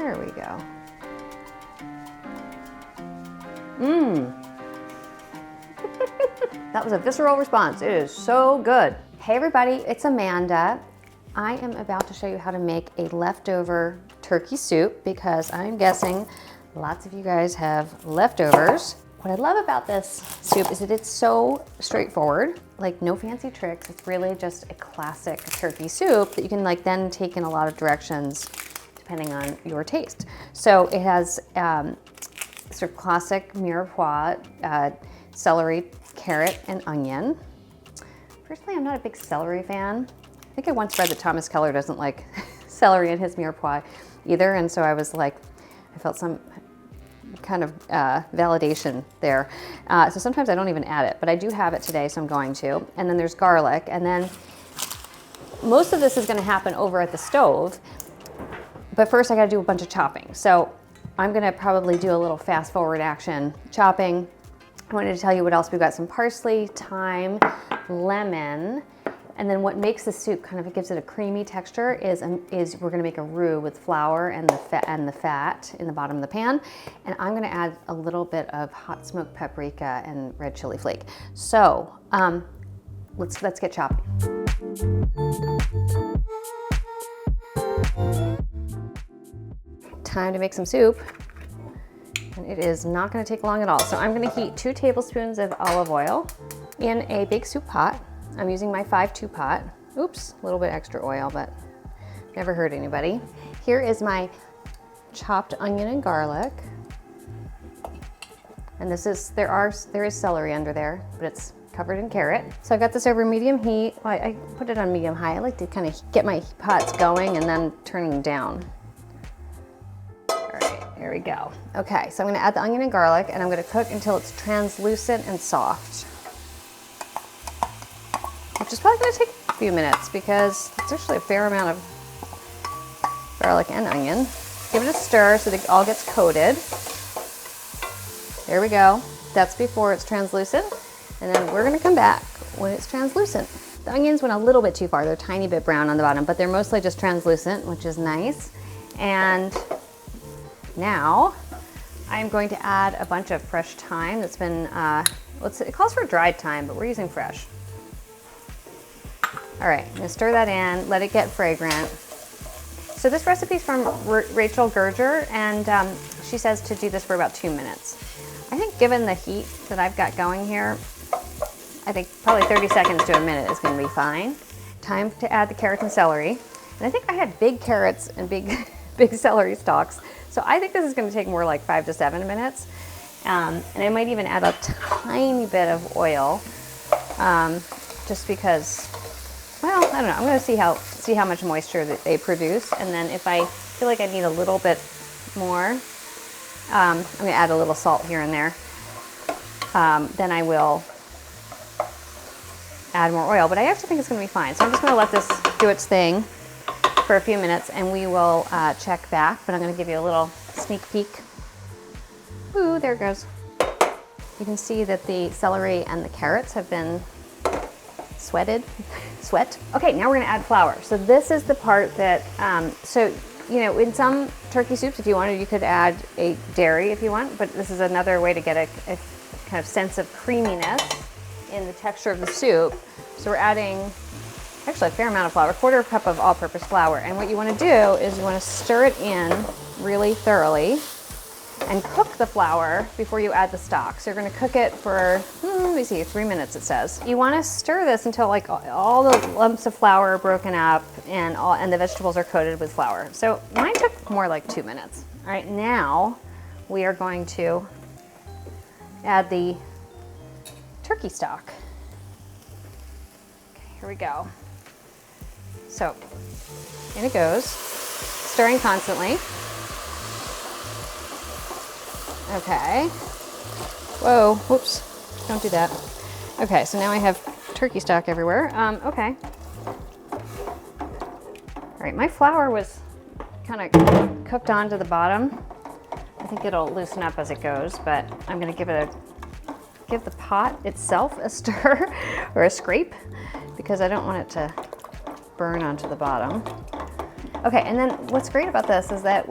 There we go. Mmm. That was a visceral response. It is so good. Hey everybody, it's Amanda. I am about to show you how to make a leftover turkey soup because I'm guessing lots of you guys have leftovers. What I love about this soup is that it's so straightforward, like no fancy tricks. It's really just a classic turkey soup that you can like then take in a lot of directions depending on your taste. So it has sort of classic mirepoix, celery, carrot, and onion. Personally, I'm not a big celery fan. I think I once read that Thomas Keller doesn't like celery in his mirepoix either, and so I was like, I felt some kind of validation there. So sometimes I don't even add it, but I do have it today, so I'm going to. And then there's garlic, and then most of this is gonna happen over at the stove, but first I gotta do a bunch of chopping. So I'm gonna probably do a little fast forward action chopping. I wanted to tell you what else. We've got some parsley, thyme, lemon, and then what makes the soup kind of gives it a creamy texture is we're gonna make a roux with flour and the fat in the bottom of the pan. And I'm gonna add a little bit of hot smoked paprika and red chili flake. So let's get chopping. Time to make some soup. And it is not gonna take long at all. So I'm gonna heat 2 tablespoons of olive oil in a big soup pot. I'm using my 5-2 pot. Oops, a little bit extra oil, but never hurt anybody. Here is my chopped onion and garlic. And this is, there is celery under there, but it's covered in carrot. So I got this over medium heat. Well, I put it on medium high. I like to kind of get my pots going and then turn them down. Here we go. Okay, so I'm gonna add the onion and garlic and I'm gonna cook until it's translucent and soft. Which is probably gonna take a few minutes because it's actually a fair amount of garlic and onion. Give it a stir so that it all gets coated. There we go. That's before it's translucent. And then we're gonna come back when it's translucent. The onions went a little bit too far. They're a tiny bit brown on the bottom, but they're mostly just translucent, which is nice. And now, I'm going to add a bunch of fresh thyme that's been, it calls for dried thyme, but we're using fresh. All right, I'm gonna stir that in, let it get fragrant. So this recipe is from Rachel Gerger, and she says to do this for about 2 minutes. I think given the heat that I've got going here, I think probably 30 seconds to a minute is gonna be fine. Time to add the carrots and celery. And I think I had big carrots and big celery stalks. So I think this is gonna take more like 5 to 7 minutes. And I might even add a tiny bit of oil, just because, well, I don't know, I'm gonna see how much moisture that they produce. And then if I feel like I need a little bit more, I'm gonna add a little salt here and there. Then I will add more oil, but I actually think it's gonna be fine. So I'm just gonna let this do its thing for a few minutes and we will check back, but I'm gonna give you a little sneak peek. Ooh, there it goes. You can see that the celery and the carrots have been sweat. Okay, now we're gonna add flour. So this is the part that, so, you know, in some turkey soups, if you wanted, you could add a dairy if you want, but this is another way to get a kind of sense of creaminess in the texture of the soup. So we're adding actually a fair amount of flour, 1/4 cup of all-purpose flour. And what you want to do is you want to stir it in really thoroughly and cook the flour before you add the stock. So you're going to cook it for, let me see, 3 minutes it says. You want to stir this until like all the lumps of flour are broken up and the vegetables are coated with flour. So mine took more like 2 minutes. All right, now we are going to add the turkey stock. Okay, here we go. So, in it goes, stirring constantly. Okay. Whoa, whoops, don't do that. Okay, so now I have turkey stock everywhere. Okay. All right, my flour was kind of cooked onto the bottom. I think it'll loosen up as it goes, but I'm gonna give the pot itself a stir or a scrape because I don't want it to burn onto the bottom. Okay, and then what's great about this is that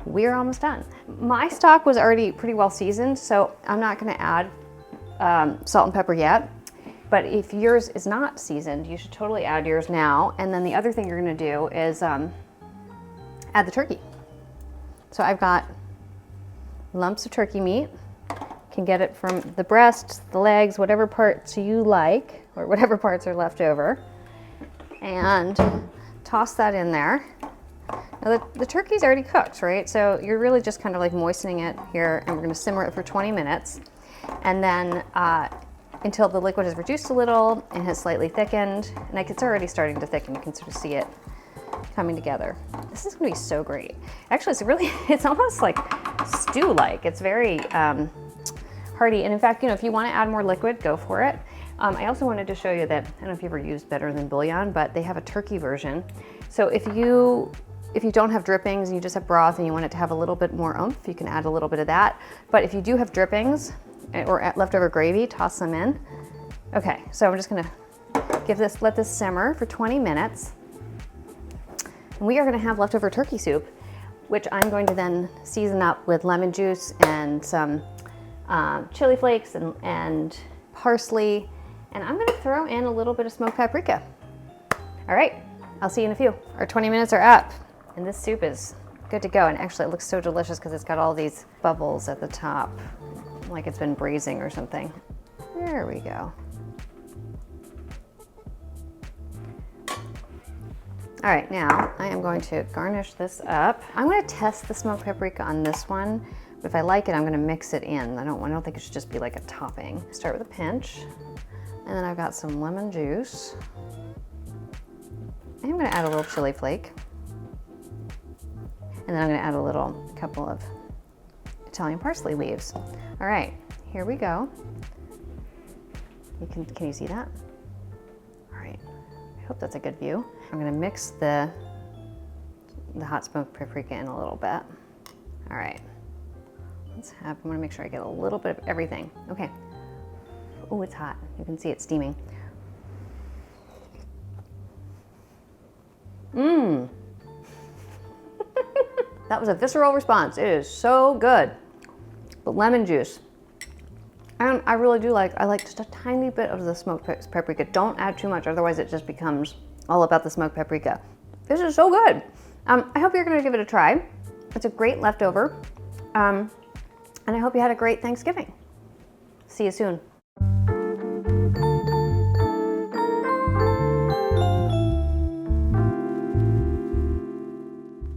we're almost done. My stock was already pretty well seasoned, so I'm not gonna add salt and pepper yet. But if yours is not seasoned, you should totally add yours now. And then the other thing you're gonna do is add the turkey. So I've got lumps of turkey meat. Can get it from the breast, the legs, whatever parts you like, or whatever parts are left over. And toss that in there. Now the turkey's already cooked, right? So you're really just kind of like moistening it here, and we're gonna simmer it for 20 minutes. And then until the liquid has reduced a little and has slightly thickened. And like it's already starting to thicken, you can sort of see it coming together. This is gonna be so great. Actually, it's almost like stew-like. It's very hearty. And in fact, if you wanna add more liquid, go for it. I also wanted to show you that, I don't know if you ever used Better Than Bouillon, but they have a turkey version. So if you don't have drippings and you just have broth and you want it to have a little bit more oomph, you can add a little bit of that. But if you do have drippings or leftover gravy, toss them in. Okay, so I'm just gonna let this simmer for 20 minutes. And we are gonna have leftover turkey soup, which I'm going to then season up with lemon juice and some chili flakes and parsley. And I'm gonna throw in a little bit of smoked paprika. All right, I'll see you in a few. Our 20 minutes are up, and this soup is good to go. And actually it looks so delicious because it's got all these bubbles at the top, like it's been braising or something. There we go. All right, now I am going to garnish this up. I'm gonna test the smoked paprika on this one. But if I like it, I'm gonna mix it in. I don't think it should just be like a topping. Start with a pinch. And then I've got some lemon juice. And I'm gonna add a little chili flake. And then I'm gonna add a couple of Italian parsley leaves. All right, here we go. Can you see that? All right, I hope that's a good view. I'm gonna mix the hot smoked paprika in a little bit. All right, I wanna make sure I get a little bit of everything. Okay. Oh, it's hot. You can see it steaming. Mmm. That was a visceral response. It is so good. But lemon juice. And I really do I like just a tiny bit of the smoked paprika. Don't add too much, otherwise it just becomes all about the smoked paprika. This is so good. I hope you're gonna give it a try. It's a great leftover. And I hope you had a great Thanksgiving. See you soon.